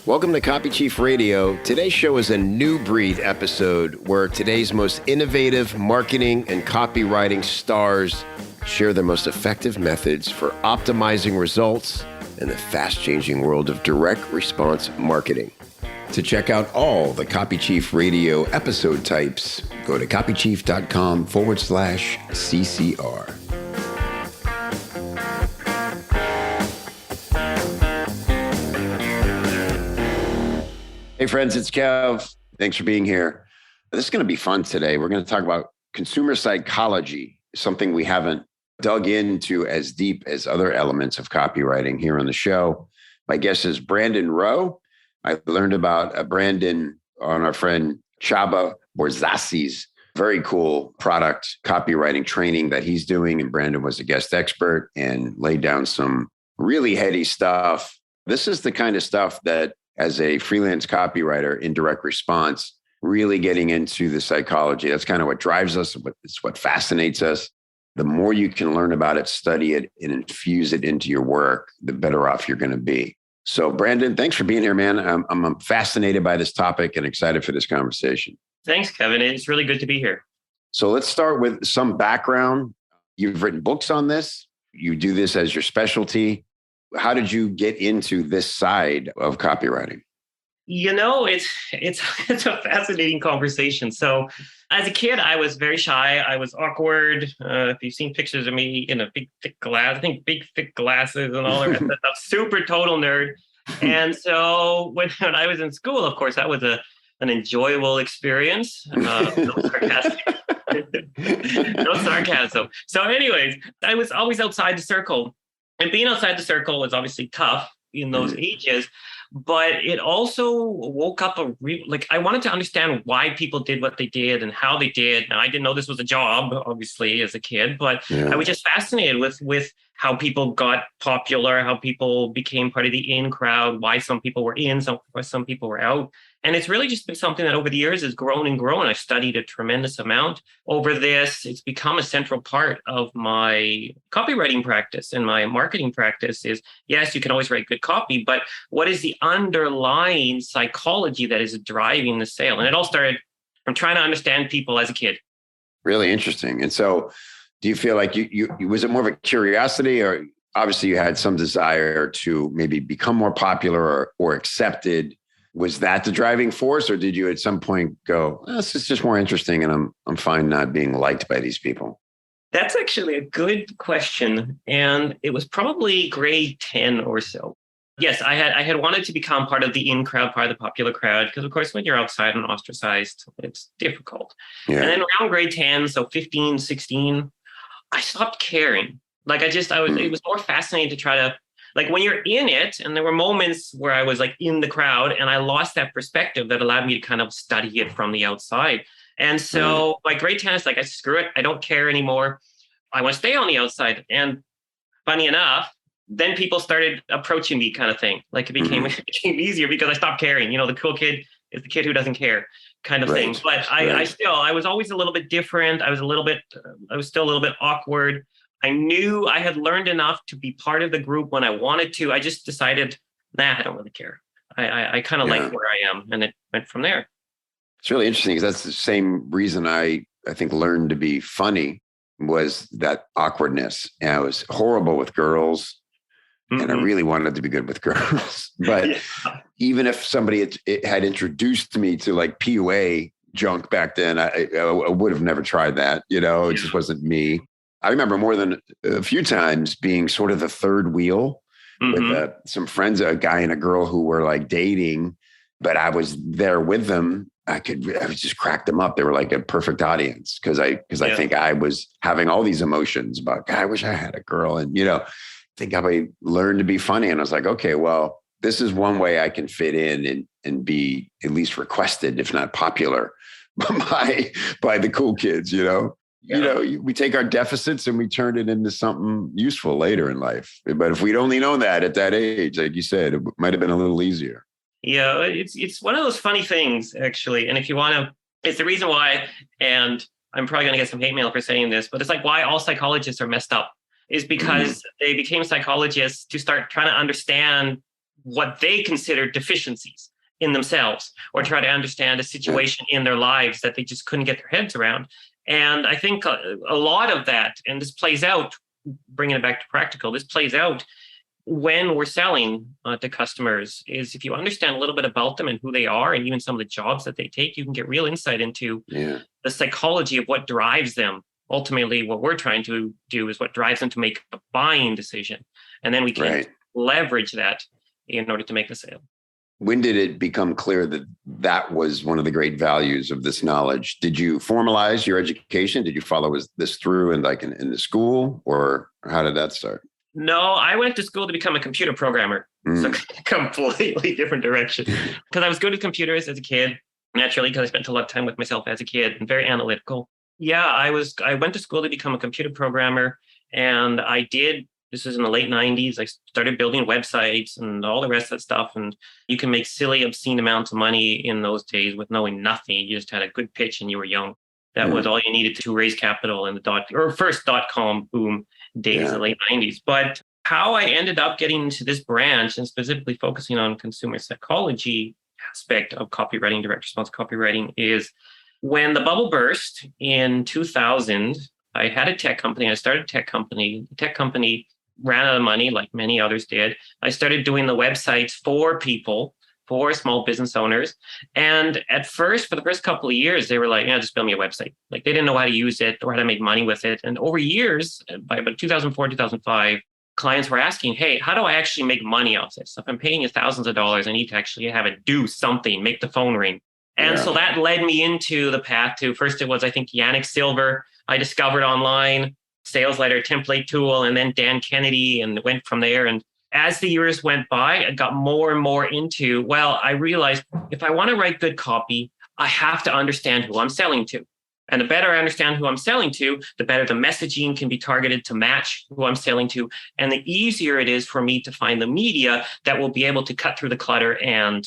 Welcome to Copy Chief Radio. Today's show is a new breed episode where today's most innovative marketing and copywriting stars share their most effective methods for optimizing results in the fast-changing world of direct response marketing. To check out all the Copy Chief Radio episode types, go to copychief.com/CCR. Hey friends, it's Kev. Thanks for being here. This is going to be fun today. We're going to talk about consumer psychology, something we haven't dug into as deep as other elements of copywriting here on the show. My guest is Brandon Rowe. I learned about Brandon on our friend Chaba Borzassi's very cool product copywriting training that he's doing. And Brandon was a guest expert and laid down some really heady stuff. This is the kind of stuff that as a freelance copywriter in direct response, really getting into the psychology. That's kind of what drives us. It's what fascinates us. The more you can learn about it, study it, and infuse it into your work, the better off you're going to be. So Brandon, thanks for being here, man. I'm fascinated by this topic and excited for this conversation. Thanks, Kevin. It's really good to be here. So let's start with some background. You've written books on this. You do this as your specialty. How did you get into this side of copywriting? You know, it's a fascinating conversation. So as a kid, I was very shy. I was awkward. If you've seen pictures of me in a big, thick thick glasses and all that stuff, super total nerd. And so when I was in school, of course, that was an enjoyable experience. No sarcastic. No sarcasm. So anyways, I was always outside the circle. And being outside the circle was obviously tough in those ages, but it also woke up I wanted to understand why people did what they did and how they did. Now, I didn't know this was a job, obviously, as a kid, but I was just fascinated with how people got popular, how people became part of the in crowd, why some people were in, some people were out. And it's really just been something that over the years has grown and grown. I've studied a tremendous amount over this. It's become a central part of my copywriting practice and my marketing practice is, yes, you can always write good copy, but what is the underlying psychology that is driving the sale? And it all started from trying to understand people as a kid. Really interesting. And so do you feel like you was it more of a curiosity, or obviously you had some desire to maybe become more popular or accepted? Was that the driving force, or did you at some point go, this is just more interesting and I'm fine not being liked by these people? That's actually a good question. And it was probably grade 10 or so. Yes, I had wanted to become part of the in crowd, part of the popular crowd, because of course, when you're outside and ostracized, it's difficult. Yeah. And then around grade 10, so 15, 16, I stopped caring. It was more fascinating to try to, like when you're in it, and there were moments where I was like in the crowd and I lost that perspective that allowed me to kind of study it from the outside. And so by grade 10, it's like, screw it. I don't care anymore. I want to stay on the outside. And funny enough, then people started approaching me kind of thing. Like it became easier because I stopped caring. You know, the cool kid is the kid who doesn't care kind of thing. But I was always a little bit different. I was still a little bit awkward. I knew I had learned enough to be part of the group when I wanted to. I just decided, I don't really care. I kind of like where I am. And it went from there. It's really interesting because that's the same reason I think learned to be funny was that awkwardness. And I was horrible with girls and I really wanted to be good with girls. But even if somebody had introduced me to like PUA junk back then, I would have never tried that. You know, it just wasn't me. I remember more than a few times being sort of the third wheel with some friends, a guy and a girl who were like dating, but I was there with them. I would just crack them up. They were like a perfect audience because I think I was having all these emotions about, God, I wish I had a girl. And, I think I learned to be funny. And I was like, okay, well, this is one way I can fit in and be at least requested, if not popular by the cool kids, we take our deficits and we turn it into something useful later in life. But if we'd only known that at that age, like you said, it might have been a little easier. Yeah, it's one of those funny things, actually. And if you want to, it's the reason why, and I'm probably going to get some hate mail for saying this, but it's like why all psychologists are messed up is because they became psychologists to start trying to understand what they considered deficiencies in themselves, or try to understand a situation in their lives that they just couldn't get their heads around. And I think a lot of that, and this plays out, bringing it back to practical, this plays out when we're selling to customers, is if you understand a little bit about them and who they are, and even some of the jobs that they take, you can get real insight into the psychology of what drives them. Ultimately, what we're trying to do is what drives them to make a buying decision. And then we can leverage that in order to make the sale. When did it become clear that that was one of the great values of this knowledge? Did you formalize your education? Did you follow this through in the school, or how did that start? No, I went to school to become a computer programmer. So completely different direction. Because I was good at computers as a kid, naturally, because I spent a lot of time with myself as a kid and very analytical. Yeah, I went to school to become a computer programmer, and this was in the late 90s. I started building websites and all the rest of that stuff. And you can make silly, obscene amounts of money in those days with knowing nothing. You just had a good pitch and you were young. That was all you needed to raise capital in the first .com boom days in the late 90s. But how I ended up getting into this branch and specifically focusing on consumer psychology aspect of copywriting, direct response copywriting, is when the bubble burst in 2000. I had a tech company. I started a tech company. The tech company ran out of money, like many others did. I started doing the websites for people, for small business owners. And at first, for the first couple of years, they were like, yeah, just build me a website. Like, they didn't know how to use it or how to make money with it. And over years, by about 2004, 2005, clients were asking, hey, how do I actually make money off this? If I'm paying you thousands of dollars, I need to actually have it do something, make the phone ring. And so that led me into the path to, first it was, I think, Yannick Silver, I discovered online, sales letter template tool, and then Dan Kennedy, and went from there. And as the years went by, I got more and more into, I realized if I want to write good copy, I have to understand who I'm selling to. And the better I understand who I'm selling to, the better the messaging can be targeted to match who I'm selling to. And the easier it is for me to find the media that will be able to cut through the clutter and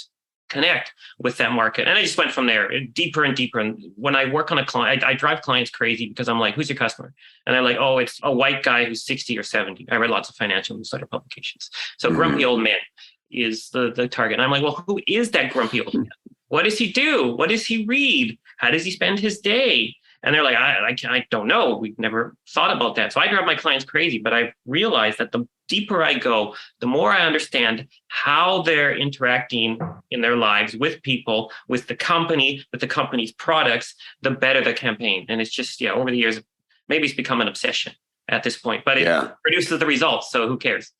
connect with that market. And I just went from there deeper and deeper. And when I work on a client, I drive clients crazy because I'm like, who's your customer? And I'm like, oh, it's a white guy who's 60 or 70. I read lots of financial newsletter publications. So grumpy old man is the target. And I'm like, well, who is that grumpy old man? What does he do? What does he read? How does he spend his day? And they're like, I don't know. We've never thought about that. So I drive my clients crazy, but I realized that the deeper I go, the more I understand how they're interacting in their lives with people, with the company's products, the better the campaign. And it's just, over the years, maybe it's become an obsession at this point, but it produces the results. So who cares?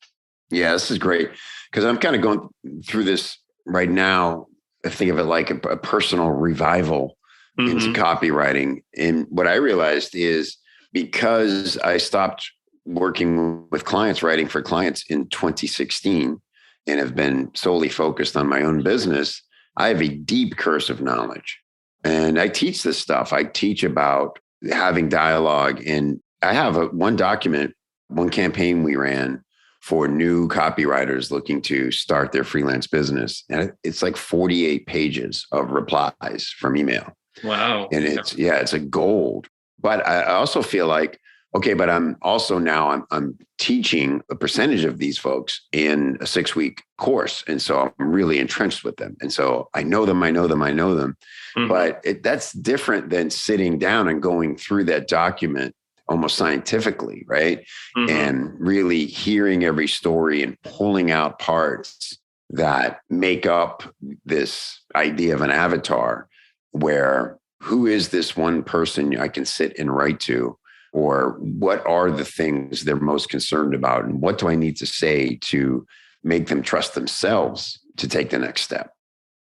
Yeah, this is great. Because I'm kind of going through this right now. I think of it like a personal revival into copywriting. And what I realized is, because I stopped working with clients, writing for clients in 2016, and have been solely focused on my own business, I have a deep cursive knowledge. And I teach this stuff. I teach about having dialogue. And I have one campaign we ran for new copywriters looking to start their freelance business. And it's like 48 pages of replies from email. Wow. And it's a gold. But I also feel like, okay, but I'm also now I'm teaching a percentage of these folks in a 6-week course. And so I'm really entrenched with them. And so I know them. But that's different than sitting down and going through that document almost scientifically, right? And really hearing every story and pulling out parts that make up this idea of an avatar, where who is this one person I can sit and write to, or what are the things they're most concerned about, and what do I need to say to make them trust themselves to take the next step?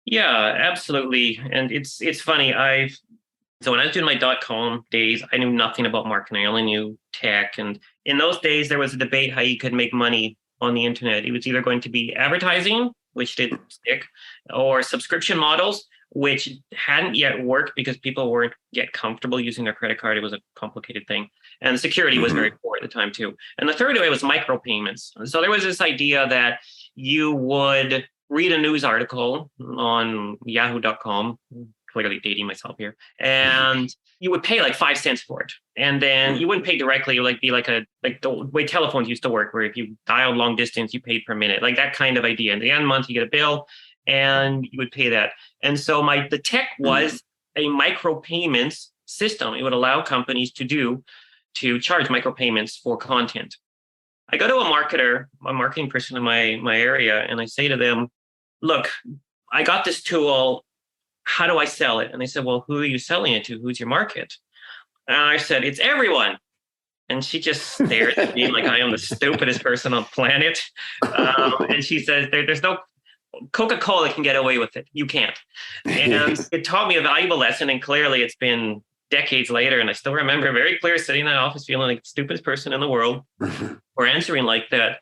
Yeah, absolutely. And it's funny. So when I was doing my .com days, I knew nothing about marketing. I only knew tech. And in those days, there was a debate how you could make money on the internet. It was either going to be advertising, which didn't stick, or subscription models, which hadn't yet worked because people weren't yet comfortable using their credit card. It was a complicated thing. And the security was very poor at the time too. And the third way was micropayments. So there was this idea that you would read a news article on yahoo.com, clearly dating myself here. And you would pay like 5 cents for it. And then you wouldn't pay directly. It would be like the way telephones used to work, where if you dialed long distance, you paid per minute, like that kind of idea. And at the end of the month, you get a bill and you would pay that. And so the tech was a micropayments system. It would allow companies to charge micropayments for content. I go to a marketer, a marketing person in my area, and I say to them, look, I got this tool. How do I sell it? And they said, well, who are you selling it to? Who's your market? And I said, it's everyone. And she just stared at me like I am the stupidest person on the planet. And she says, there's no Coca-Cola can get away with it. You can't. And it taught me a valuable lesson. And clearly it's been decades later, and I still remember very clear sitting in that office feeling like the stupidest person in the world for answering like that.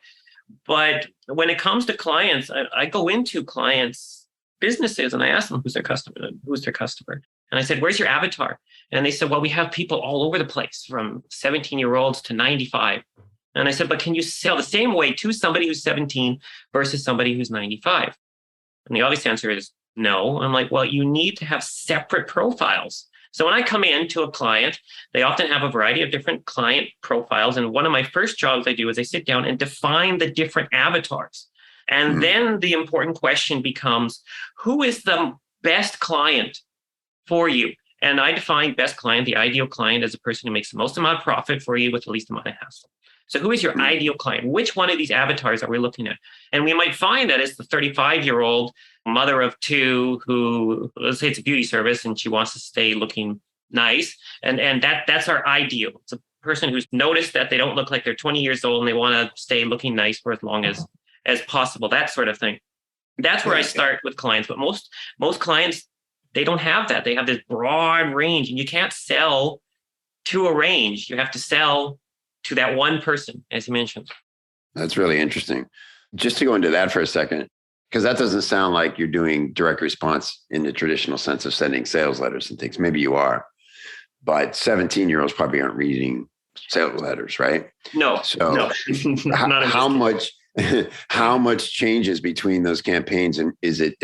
But when it comes to clients, I go into clients' businesses and I ask them, who's their customer? And I said, where's your avatar? And they said, well, we have people all over the place, from 17-year-olds to 95. And I said, but can you sell the same way to somebody who's 17 versus somebody who's 95? And the obvious answer is no. I'm like, well, you need to have separate profiles. So when I come in to a client, they often have a variety of different client profiles. And one of my first jobs I do is I sit down and define the different avatars. And then the important question becomes, who is the best client for you? And I define best client, the ideal client, as a person who makes the most amount of profit for you with the least amount of hassle. So who is your ideal client? Which one of these avatars are we looking at? And we might find that it's the 35-year-old mother of two who, let's say it's a beauty service and she wants to stay looking nice. And that's our ideal. It's a person who's noticed that they don't look like they're 20 years old and they want to stay looking nice for as long as possible, that sort of thing. That's where I start with clients. But most clients, they don't have that. They have this broad range, and you can't sell to a range. You have to sell to that one person, as you mentioned. That's really interesting. Just to go into that for a second, because that doesn't sound like you're doing direct response in the traditional sense of sending sales letters and things. Maybe you are, but 17-year-olds probably aren't reading sales letters, right? No. So no. how much changes between those campaigns? And is it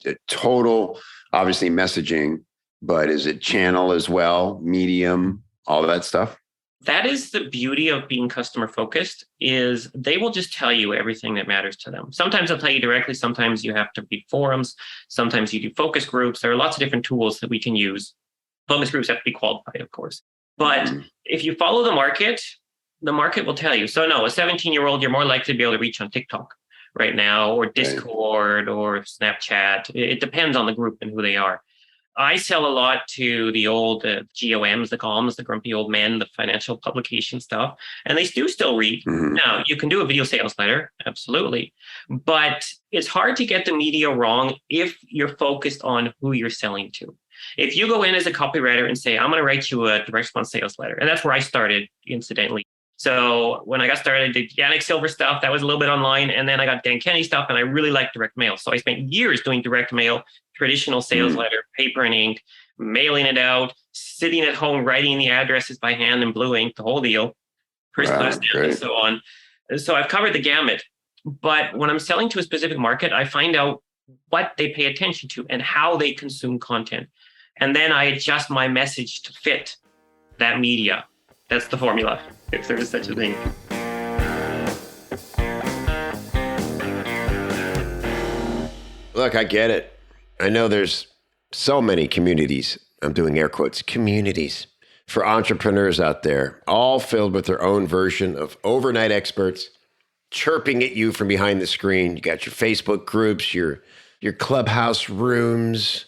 a total, obviously messaging, but is it channel as well, medium, all of that stuff? That is the beauty of being customer focused, is they will just tell you everything that matters to them. Sometimes they'll tell you directly. Sometimes you have to read forums. Sometimes you do focus groups. There are lots of different tools that we can use. Focus groups have to be qualified, of course. But if you follow the market will tell you. So no, a 17-year-old, you're more likely to be able to reach on TikTok right now, or Discord, or Snapchat. It depends on the group and who they are. I sell a lot to the old GOMs, the GOMs, the grumpy old men, the financial publication stuff, and they do still read. Now, you can do a video sales letter, absolutely, but it's hard to get the media wrong if you're focused on who you're selling to. If you go in as a copywriter and say, I'm going to write you a direct response sales letter, and that's where I started, incidentally. So when I got started, I did Yannick Silver stuff. That was a little bit online. And then I got Dan Kenny stuff, and I really liked direct mail. So I spent years doing direct mail, traditional sales letter, paper and ink, mailing it out, sitting at home, writing the addresses by hand in blue ink, the whole deal, first class stamp and so on. So I've covered the gamut. But when I'm selling to a specific market, I find out what they pay attention to and how they consume content. And then I adjust my message to fit that media. That's the formula, if there is such a thing. Look, I get it. I know there's so many communities, I'm doing air quotes, communities for entrepreneurs out there, all filled with their own version of overnight experts chirping at you from behind the screen. You got your Facebook groups, your Clubhouse rooms,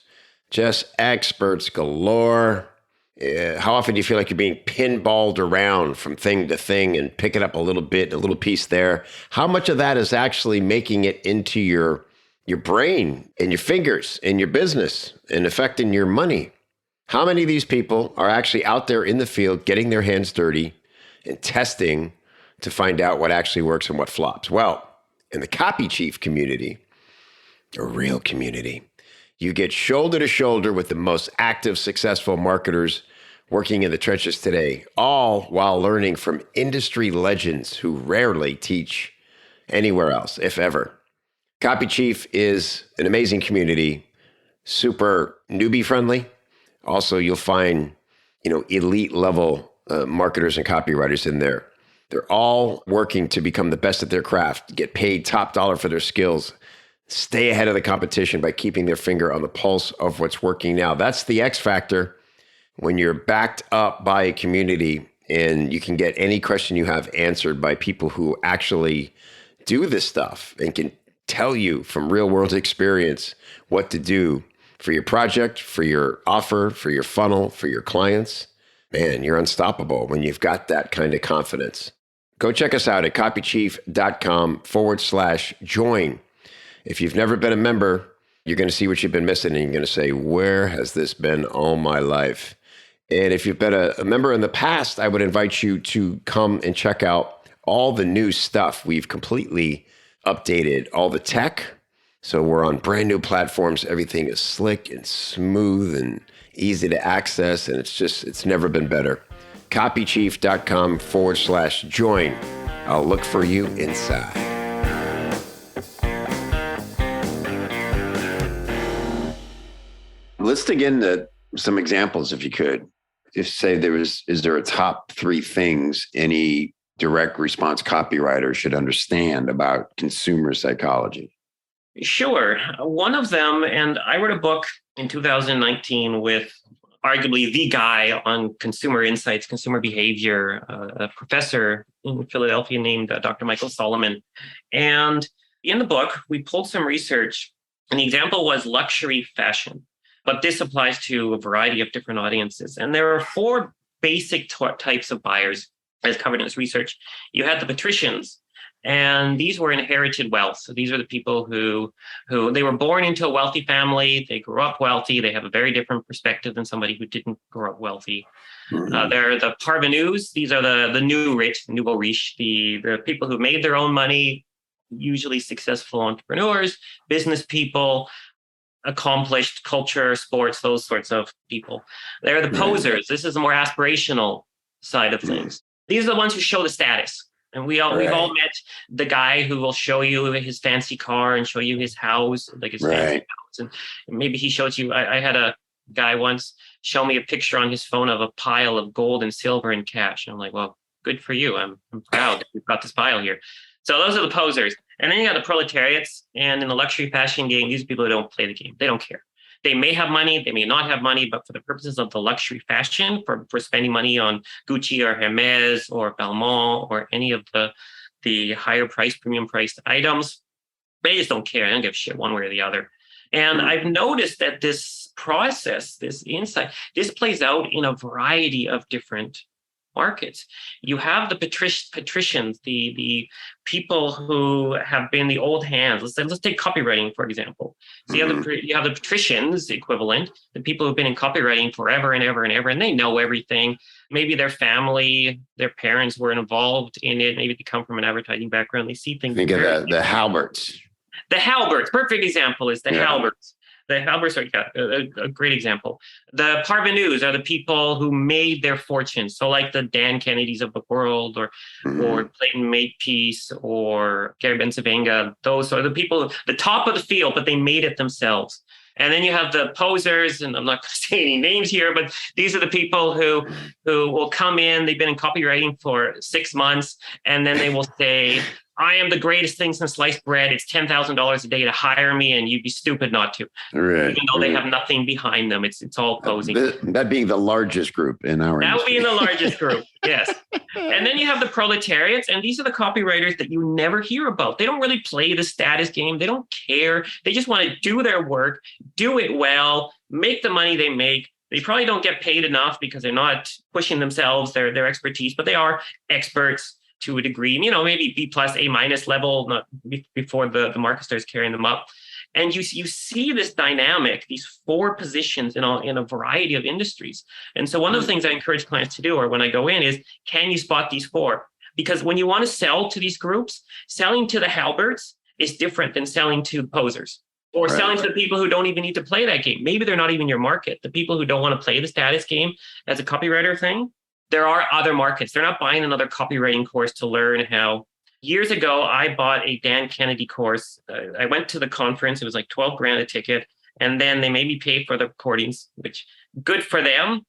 just experts galore. How often do you feel like you're being pinballed around from thing to thing and picking up a little bit, a little piece there? How much of that is actually making it into your brain and your fingers and your business and affecting your money? How many of these people are actually out there in the field getting their hands dirty and testing to find out what actually works and what flops? Well, in the Copy Chief community, a real community, you get shoulder to shoulder with the most active, successful marketers working in the trenches today, all while learning from industry legends who rarely teach anywhere else, if ever. Copy Chief is an amazing community super newbie friendly. Also, you'll find, elite level marketers and copywriters in there. They're all working to become the best at their craft, get paid top dollar for their skills, stay ahead of the competition by keeping their finger on the pulse of what's working now. That's the X factor when you're backed up by a community and you can get any question you have answered by people who actually do this stuff and can tell you from real world experience what to do for your project, for your offer, for your funnel, for your clients. Man, you're unstoppable when you've got that kind of confidence. Go check us out at copychief.com/join. If you've never been a member, you're going to see what you've been missing and you're going to say, where has this been all my life? And if you've been a member in the past, I would invite you to come and check out all the new stuff. We've completely updated all the tech. So we're on brand new platforms. Everything is slick and smooth and easy to access. And it's never been better. Copychief.com/join. I'll look for you inside. Let's dig into some examples, if you could. If say is there a top 3 things any direct response copywriter should understand about consumer psychology? Sure. One of them, and I wrote a book in 2019 with arguably the guy on consumer insights, consumer behavior, a professor in Philadelphia named Dr. Michael Solomon. And in the book, we pulled some research, and the example was luxury fashion. But this applies to a variety of different audiences. And there are 4 basic types of buyers, as covered in this research. You had the patricians, and these were inherited wealth. So these are the people who they were born into a wealthy family. They grew up wealthy. They have a very different perspective than somebody who didn't grow up wealthy. They're the parvenus. These are the new rich, nouveau riche, the people who made their own money, usually successful entrepreneurs, business people, accomplished culture, sports, those sorts of people. They're the posers. This is the more aspirational side of things. These are the ones who show the status. And we've all met the guy who will show you his fancy car and show you his house, like his fancy house. And maybe he shows you, I had a guy once show me a picture on his phone of a pile of gold and silver and cash. And I'm like, well, good for you. I'm proud that you've got this pile here. So those are the posers. And then you got the proletariats. And in the luxury fashion game, these are people who don't play the game. They don't care. They may have money, they may not have money, but for the purposes of the luxury fashion, for spending money on Gucci or Hermes or Balmain or any of the higher price, premium priced items, they just don't care. They don't give a shit one way or the other. And I've noticed that this process, this insight, this plays out in a variety of different markets. You have the patricians, the people who have been the old hands. Let's take copywriting, for example. So you have the patricians equivalent, the people who've been in copywriting forever and ever and ever, and they know everything. Maybe their family, their parents were involved in it. Maybe they come from an advertising background. They see things. Think of the Halberts. The Halberts, perfect example is the Halberts. The Halberts are a great example. The parvenus are the people who made their fortunes. So like the Dan Kennedys of the world or Clayton Makepeace or Gary Bencivenga, those are the people, the top of the field, but they made it themselves. And then you have the posers, and I'm not going to say any names here, but these are the people who will come in. They've been in copywriting for 6 months, and then they will say, I am the greatest thing since sliced bread. It's $10,000 a day to hire me, and you'd be stupid not to. Right. Even though they have nothing behind them, it's all posing. That being the largest group in our That would industry. be the largest group, yes. And then you have the proletariats, and these are the copywriters that you never hear about. They don't really play the status game. They don't care. They just want to do their work, do it well, make the money they make. They probably don't get paid enough because they're not pushing themselves, their expertise, but they are experts to a degree, maybe B+, A- level, not before the market starts carrying them up. And you see this dynamic, these 4 positions in a variety of industries. And so one of the things I encourage clients to do, or when I go in, is can you spot these 4? Because when you want to sell to these groups, selling to the Halberts is different than selling to posers. Or selling to the people who don't even need to play that game. Maybe they're not even your market. The people who don't want to play the status game as a copywriter thing, there are other markets. They're not buying another copywriting course to learn how. Years ago, I bought a Dan Kennedy course. I went to the conference. It was like $12,000 a ticket. And then they maybe pay for the recordings, which good for them.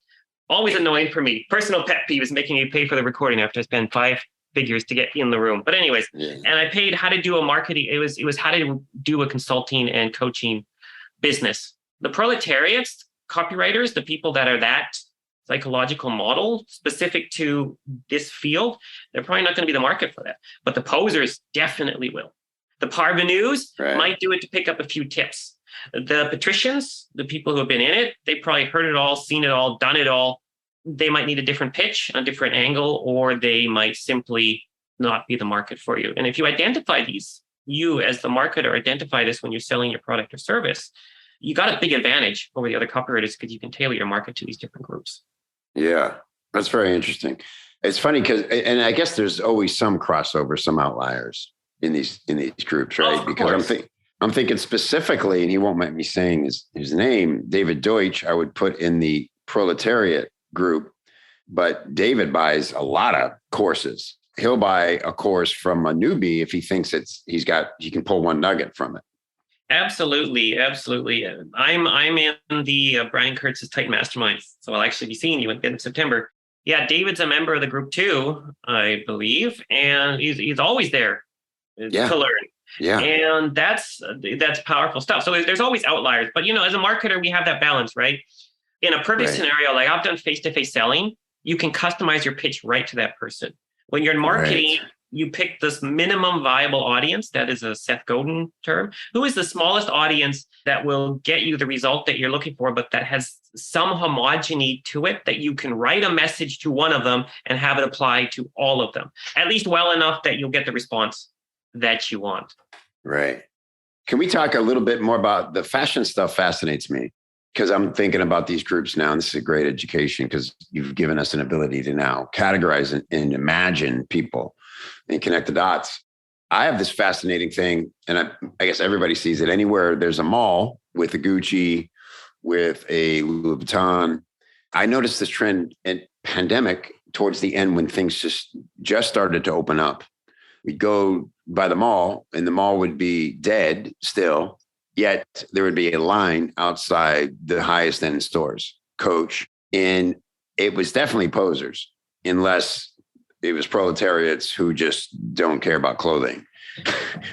Always annoying for me. Personal pet peeve is making me pay for the recording after I spend 5 figures to get in the room. But anyways, and I paid how to do a marketing. It was how to do a consulting and coaching business. The proletariats, copywriters, the people that are that psychological model specific to this field, they're probably not going to be the market for that. But the posers definitely will. The parvenus might do it to pick up a few tips. The patricians, the people who have been in it, they probably heard it all, seen it all, done it all. They might need a different pitch, a different angle, or they might simply not be the market for you. And if you identify these, you as the marketer identify this when you're selling your product or service, you got a big advantage over the other copywriters because you can tailor your market to these different groups. Yeah, that's very interesting. It's funny because, and I guess there's always some crossover, some outliers in these groups, right? Because I'm thinking specifically, and he won't mind me saying his name, David Deutsch, I would put in the proletariat group, but David buys a lot of courses. He'll buy a course from a newbie if he thinks he can pull one nugget from it. Absolutely. I'm in the Brian Kurtz's Titan Mastermind, so I'll actually be seeing you in September. Yeah, David's a member of the group too, I believe, and he's always there to learn. Yeah, and that's powerful stuff. So there's always outliers, but as a marketer, we have that balance, right? In a perfect scenario, like I've done face-to-face selling, you can customize your pitch right to that person. When you're in marketing, you pick this minimum viable audience. That is a Seth Godin term. Who is the smallest audience that will get you the result that you're looking for, but that has some homogeny to it that you can write a message to one of them and have it apply to all of them, at least well enough that you'll get the response that you want. Right. Can we talk a little bit more about the fashion stuff? Fascinates me because I'm thinking about these groups now. And this is a great education because you've given us an ability to now categorize and imagine people and connect the dots. I have this fascinating thing, and I guess everybody sees it anywhere. There's a mall with a Gucci, with a Louis Vuitton. I noticed this trend in pandemic towards the end when things just started to open up. We'd go by the mall and the mall would be dead still, yet there would be a line outside the highest end stores, Coach. And it was definitely posers, unless it was proletariats who just don't care about clothing.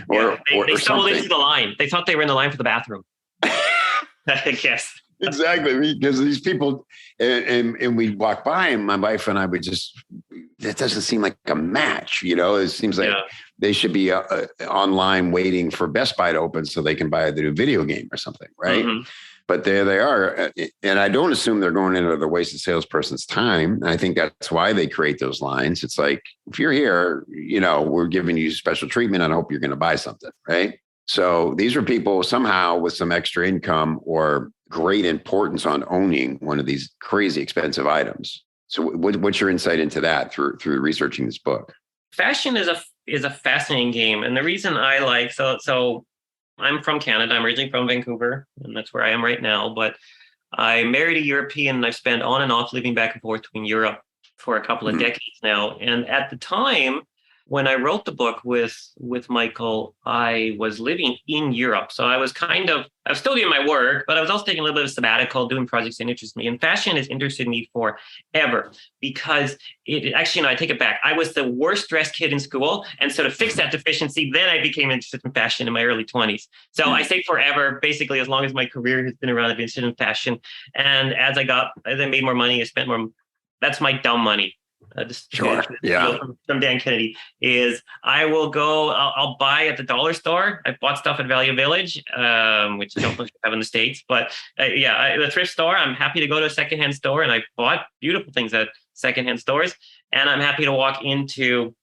They stumbled into the line. They thought they were in the line for the bathroom. I guess. Exactly, because these people, and we'd walk by, and my wife and I would that doesn't seem like a match. It seems like they should be online waiting for Best Buy to open so they can buy the new video game or something, right? Mm-hmm. But there they are. And I don't assume they're going into the wasted salesperson's time. I think that's why they create those lines. It's like, if you're here, we're giving you special treatment. I hope you're going to buy something, right? So these are people somehow with some extra income or great importance on owning one of these crazy expensive items. So what's your insight into that through researching this book? Fashion is a fascinating game. And the reason I like, so I'm from Canada. I'm originally from Vancouver, and that's where I am right now. But I married a European, and I've spent on and off living back and forth between Europe for a couple of decades now. And at the time, when I wrote the book with Michael, I was living in Europe. So I was I was still doing my work, but I was also taking a little bit of sabbatical, doing projects that interest me. And fashion has interested me forever because I take it back. I was the worst dressed kid in school. And so to fix that deficiency, then I became interested in fashion in my early 20s. So I say forever, basically, as long as my career has been around, I've been interested in fashion. And as I made more money, I spent more. That's my dumb money. From Dan Kennedy is I'll buy at the dollar store. I bought stuff at Value Village, which I don't have in the States, but the thrift store. I'm happy to go to a secondhand store, and I bought beautiful things at secondhand stores. And I'm happy to walk into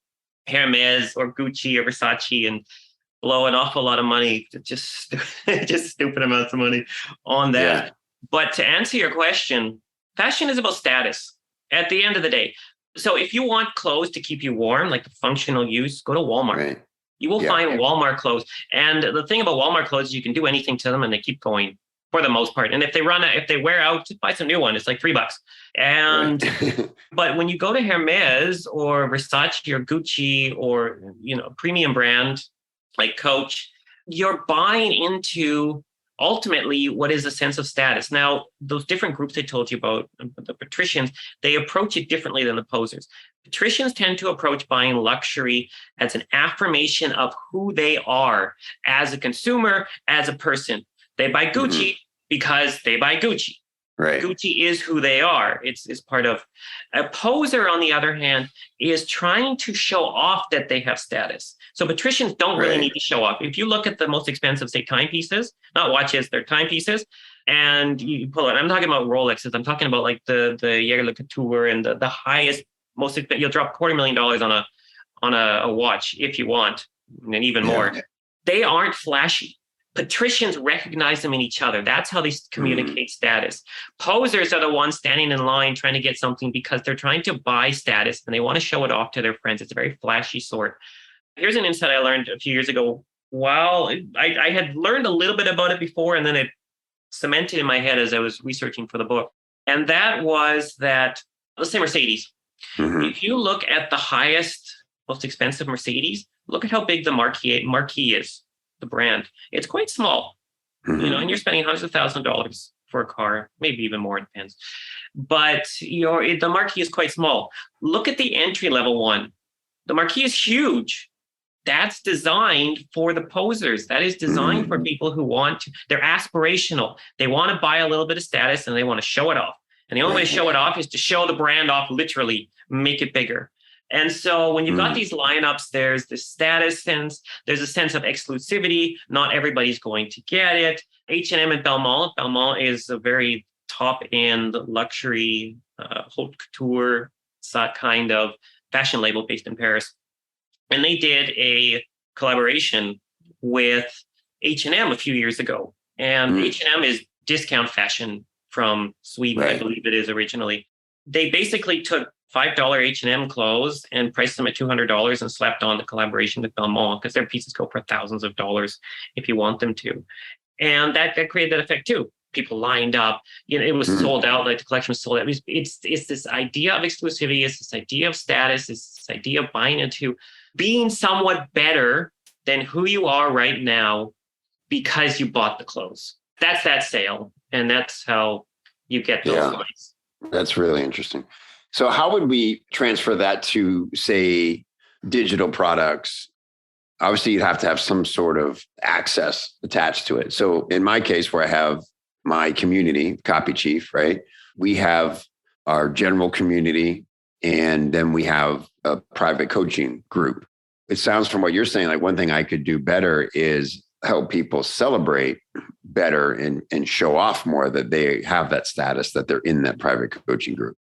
Hermes or Gucci or Versace and blow an awful lot of money, just stupid amounts of money on that. Yeah. But to answer your question, fashion is about status at the end of the day. So if you want clothes to keep you warm, like the functional use, go to Walmart. Right. You will find Walmart clothes. And the thing about Walmart clothes is you can do anything to them and they keep going for the most part. And if they wear out, just buy some new one. It's like $3. And but when you go to Hermes or Versace or Gucci or premium brand like Coach, you're buying into ultimately, what is a sense of status? Now, those different groups I told you about, the patricians, they approach it differently than the posers. Patricians tend to approach buying luxury as an affirmation of who they are as a consumer, as a person. They buy Gucci because they buy Gucci. Right. Gucci is who they are. It's part of. A poser, on the other hand, is trying to show off that they have status. So patricians don't really need to show off. If you look at the most expensive, say, timepieces, not watches, they're timepieces, and you pull it. I'm talking about Rolexes. I'm talking about like the Jaeger LeCouture and the highest, most expensive. You'll drop $250,000 on a watch if you want, and even more. They aren't flashy. Patricians recognize them in each other. That's how they communicate status. Posers are the ones standing in line trying to get something because they're trying to buy status and they want to show it off to their friends. It's a very flashy sort. Here's an insight I learned a few years ago. While I had learned a little bit about it before, and then it cemented in my head as I was researching for the book. And that was that, let's say Mercedes. If you look at the highest, most expensive Mercedes, look at how big the marquee is. The brand, it's quite small, you know, and you're spending hundreds of thousands of dollars for a car, maybe even more, it depends. But the marquee is quite small. Look at the entry level one. The marquee is huge. That's designed for the posers. That is designed for people who they're aspirational. They want to buy a little bit of status and they want to show it off. And the only way to show it off is to show the brand off, literally make it bigger. And so when you've got these lineups, there's the status sense, there's a sense of exclusivity. Not everybody's going to get it. H&M and Belmont. Belmont is a very top-end luxury, haute couture kind of fashion label based in Paris. And they did a collaboration with H&M a few years ago. And H&M is discount fashion from Sweden, I believe it is originally. They basically took $5 H&M clothes and priced them at $200 and slapped on the collaboration with Belmont because their pieces go for thousands of dollars if you want them to. And that created that effect too. People lined up, you know, it was sold out, like the collection was sold out. It's this idea of exclusivity, it's this idea of status, it's this idea of buying into being somewhat better than who you are right now because you bought the clothes. That's that sale. And that's how you get those lines. That's really interesting. So how would we transfer that to, say, digital products? Obviously, you'd have to have some sort of access attached to it. So in my case, where I have my community, Copy Chief, right? We have our general community, and then we have a private coaching group. It sounds from what you're saying, like one thing I could do better is help people celebrate better and show off more that they have that status, that they're in that private coaching group.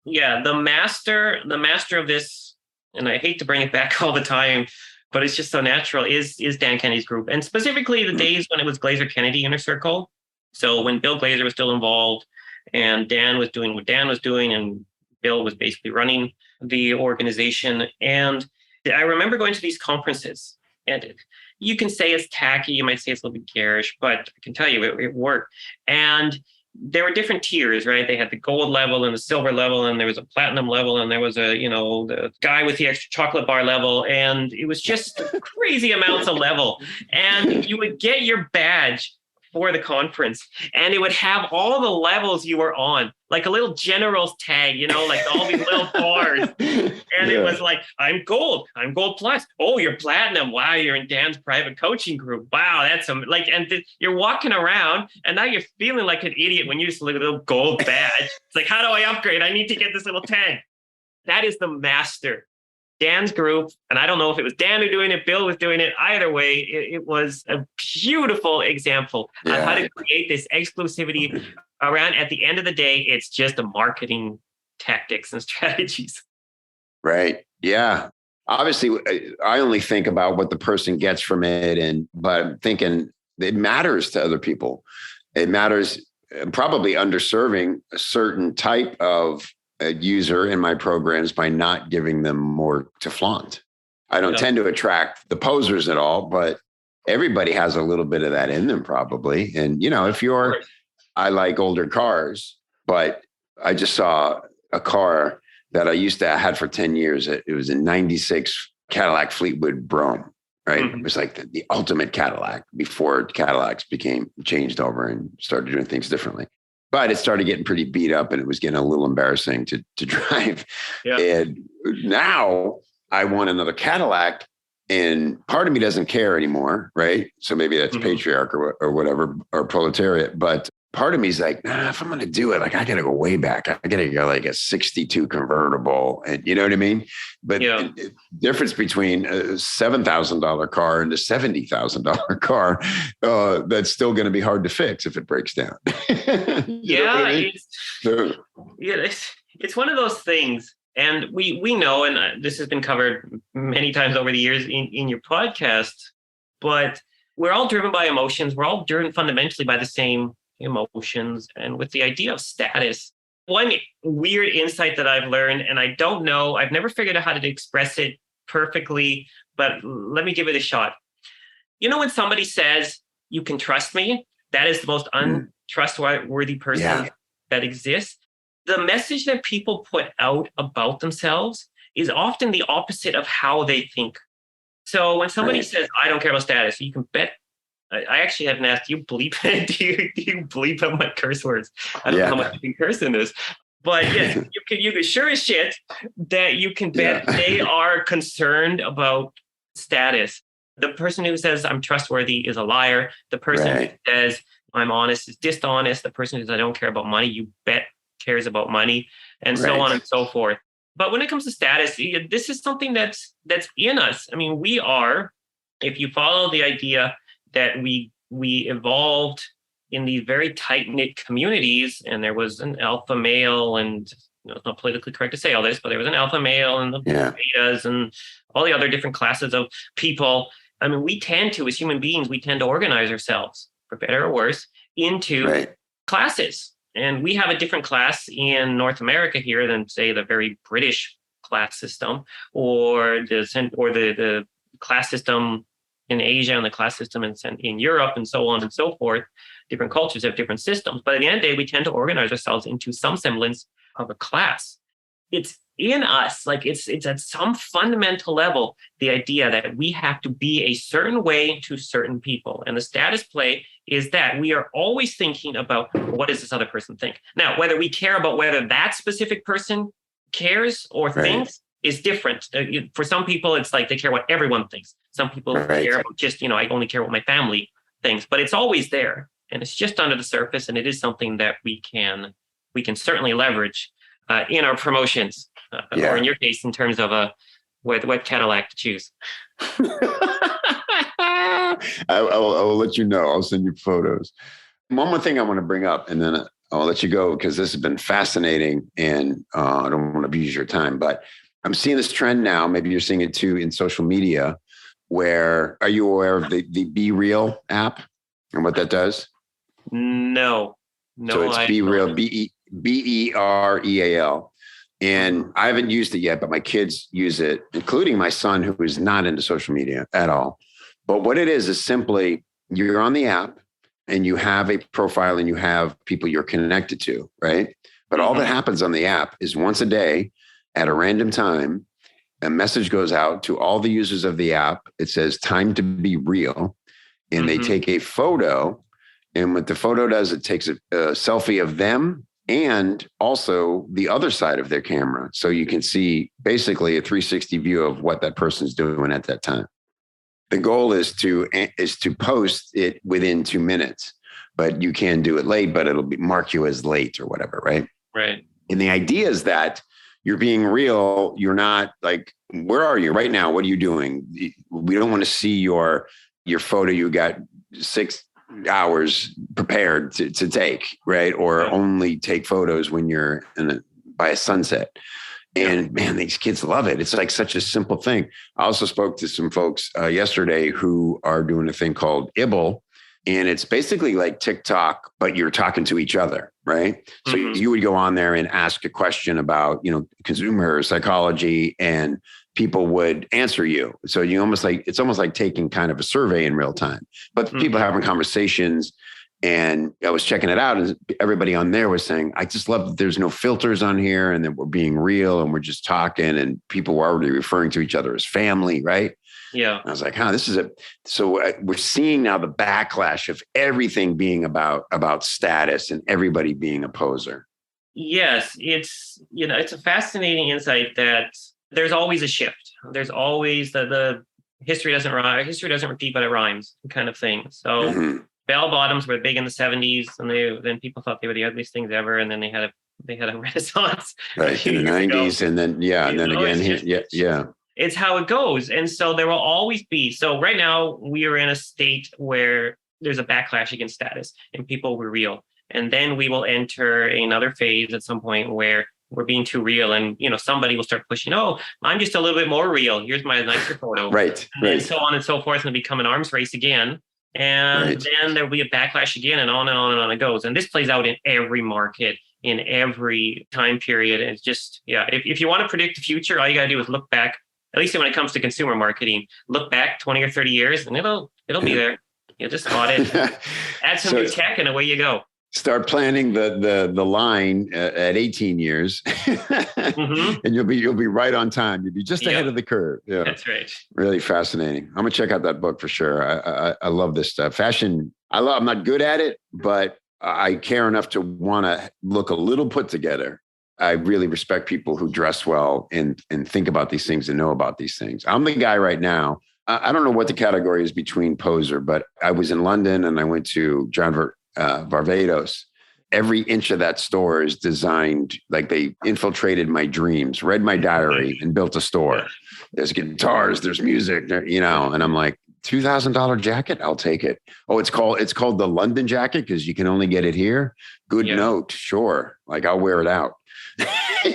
Yeah, the master of this, and I hate to bring it back all the time, but it's just so natural, is Dan Kennedy's group. And specifically the days when it was Glazer Kennedy Inner Circle. So when Bill Glazer was still involved and Dan was doing what Dan was doing and Bill was basically running the organization. And I remember going to these conferences, and you can say it's tacky, you might say it's a little bit garish, but I can tell you it worked. And there were different tiers, right? They had the gold level and the silver level, and there was a platinum level, and there was the guy with the extra chocolate bar level, and it was just crazy amounts of level. And you would get your badge for the conference, and it would have all the levels you were on, like a little general's tag, like all these little bars. And it was like, I'm gold plus. Oh, you're platinum. Wow, you're in Dan's private coaching group. Wow, that's you're walking around, and now you're feeling like an idiot when you just look at a little gold badge. It's like, how do I upgrade? I need to get this little tag. That is the master. Dan's group, and I don't know if it was Dan who was doing it, Bill was doing it. Either way, it was a beautiful example of how to create this exclusivity around. At the end of the day, it's just a marketing tactics and strategies. Right. Yeah. Obviously, I only think about what the person gets from it, but I'm thinking it matters to other people. It matters, probably underserving a certain type of user in my programs by not giving them more to flaunt. I don't tend to attract the posers at all, but everybody has a little bit of that in them probably. And, I like older cars, but I just saw a car that I had for 10 years. It was a 96 Cadillac Fleetwood Brougham. right? It was like the ultimate Cadillac before Cadillacs became changed over and started doing things differently. But it started getting pretty beat up and it was getting a little embarrassing to drive. Yeah. And now I want another Cadillac and part of me doesn't care anymore, right? So maybe that's patriarch or whatever, or proletariat. But part of me is like, nah, if I'm going to do it, like I got to go way back. I got to go like a 62 convertible. And you know what I mean? But the difference between a $7,000 car and a $70,000 car, that's still going to be hard to fix if it breaks down. It's one of those things. And we know, and this has been covered many times over the years in your podcast, but we're all driven by emotions. We're all driven fundamentally by the same emotions. And with the idea of status, one weird insight that I've learned, and I don't know, I've never figured out how to express it perfectly, but let me give it a shot. You know, when somebody says, you can trust me, that is the most untrustworthy person that exists. The message that people put out about themselves is often the opposite of how they think. So when somebody says, I don't care about status, you can bet. I actually haven't asked, do you bleep it? Do you bleep out my curse words? I don't know how much you can curse in this. But yes, you can sure as shit that you can bet they are concerned about status. The person who says I'm trustworthy is a liar. The person who says I'm honest is dishonest. The person who says I don't care about money, you bet cares about money, and so on and so forth. But when it comes to status, this is something that's in us. I mean, we are, if you follow the idea that we evolved in these very tight-knit communities, and there was an alpha male, and it's not politically correct to say all this, but there was an alpha male and the betas and all the other different classes of people. I mean, we tend to, as human beings, we tend to organize ourselves, for better or worse, into classes. And we have a different class in North America here than, say, the very British class system, or the class system in Asia and the class system in Europe, and so on and so forth. Different cultures have different systems. But at the end of the day, we tend to organize ourselves into some semblance of a class. It's in us, like it's at some fundamental level, the idea that we have to be a certain way to certain people. And the status play is that we are always thinking about, what does this other person think? Now, whether we care about whether that specific person cares or thinks is different. For some people, it's like they care what everyone thinks. Some people care about just, I only care what my family thinks, but it's always there. And it's just under the surface. And it is something that we can certainly leverage in our promotions, or in your case, in terms of what Cadillac to choose. I will let you know. I'll send you photos. One more thing I want to bring up, and then I'll let you go, because this has been fascinating, and I don't want to abuse your time, but I'm seeing this trend now. Maybe you're seeing it too in social media. Are you aware of the Be Real app and what that does? No. So it's Be Real, BEREAL. And I haven't used it yet, but my kids use it, including my son, who is not into social media at all. But what it is simply, you're on the app and you have a profile and you have people you're connected to, right? But all that happens on the app is once a day at a random time, a message goes out to all the users of the app. It says time to be real. And they take a photo. And what the photo does, it takes a selfie of them and also the other side of their camera. So you can see basically a 360 view of what that person's doing at that time. The goal is to post it within 2 minutes, but you can do it late, but it'll mark you as late or whatever, right? Right. And the idea is that you're being real. You're not like, where are you right now? What are you doing? We don't want to see your photo you got 6 hours prepared to take, right? Or only take photos when you're by a sunset. And man, these kids love it. It's like such a simple thing. I also spoke to some folks yesterday who are doing a thing called Ibble. And it's basically like TikTok, but you're talking to each other, right? So you would go on there and ask a question about, consumer psychology, and people would answer you. So it's almost like taking kind of a survey in real time, but people having conversations. And I was checking it out, and everybody on there was saying, I just love that there's no filters on here, and that we're being real and we're just talking, and people were already referring to each other as family, right? Yeah. And I was like, we're seeing now the backlash of everything being about status and everybody being a poser. Yes, it's a fascinating insight that there's always a shift. There's always the history doesn't repeat, but it rhymes kind of thing. So bell bottoms were big in the 70s, and then people thought they were the ugliest things ever, and then they had a renaissance right in the 90s, and then again. It's how it goes. And so there will always be. So right now we are in a state where there's a backlash against status and people were real. And then we will enter another phase at some point where we're being too real. And, somebody will start pushing, oh, I'm just a little bit more real. Here's my nicer photo. Right. And so on and so forth. And it'll become an arms race again. And then there'll be a backlash again, and on and on and on it goes. And this plays out in every market, in every time period. It's just, if you want to predict the future, all you got to do is look back. At least when it comes to consumer marketing, look back 20 or 30 years and it'll be there. You'll just spot it. Add some new tech and away you go. Start planning the line at 18 years and you'll be right on time. You'll be just ahead of the curve. Yeah, that's right. Really fascinating. I'm gonna check out that book for sure. I love this stuff. Fashion. I'm not good at it, but I care enough to want to look a little put together. I really respect people who dress well and think about these things and know about these things. I'm the guy right now. I don't know what the category is between poser, but I was in London and I went to John Varvatos. Every inch of that store is designed like they infiltrated my dreams, read my diary, and built a store. There's guitars, there's music, and I'm like, $2,000 jacket, I'll take it. Oh, it's called the London jacket because you can only get it here. Good note, sure. Like I'll wear it out.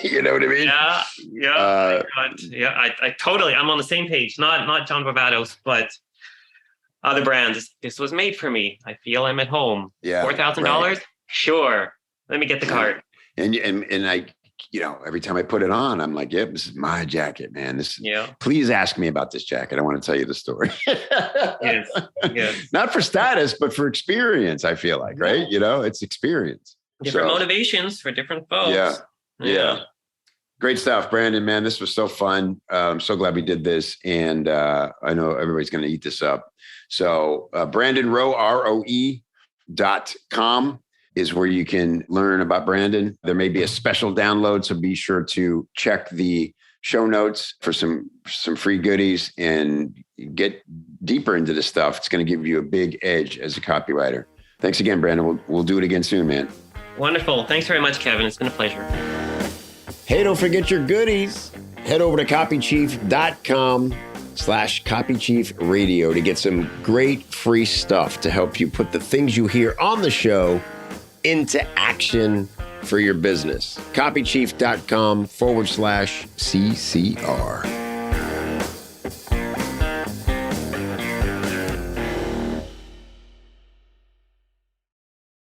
You know what I mean? I totally. I'm on the same page. Not John Barbados, but other brands. This was made for me. I feel I'm at home. Yeah. $4,000. Sure. Let me get the card. And I, every time I put it on, I'm like, yep, this is my jacket, man. Please ask me about this jacket. I want to tell you the story. Yes. Not for status, but for experience. I feel like, right? It's experience. Different motivations for different folks. Yeah. Great stuff, Brandon, man. This was so fun. I'm so glad we did this. And I know everybody's going to eat this up. So Brandon Rowe, ROE.com is where you can learn about Brandon. There may be a special download, so be sure to check the show notes for some free goodies and get deeper into this stuff. It's going to give you a big edge as a copywriter. Thanks again, Brandon. We'll do it again soon, man. Wonderful. Thanks very much, Kevin. It's been a pleasure. Hey, don't forget your goodies. Head over to copychief.com/copychiefradio to get some great free stuff to help you put the things you hear on the show into action for your business. copychief.com/CCR.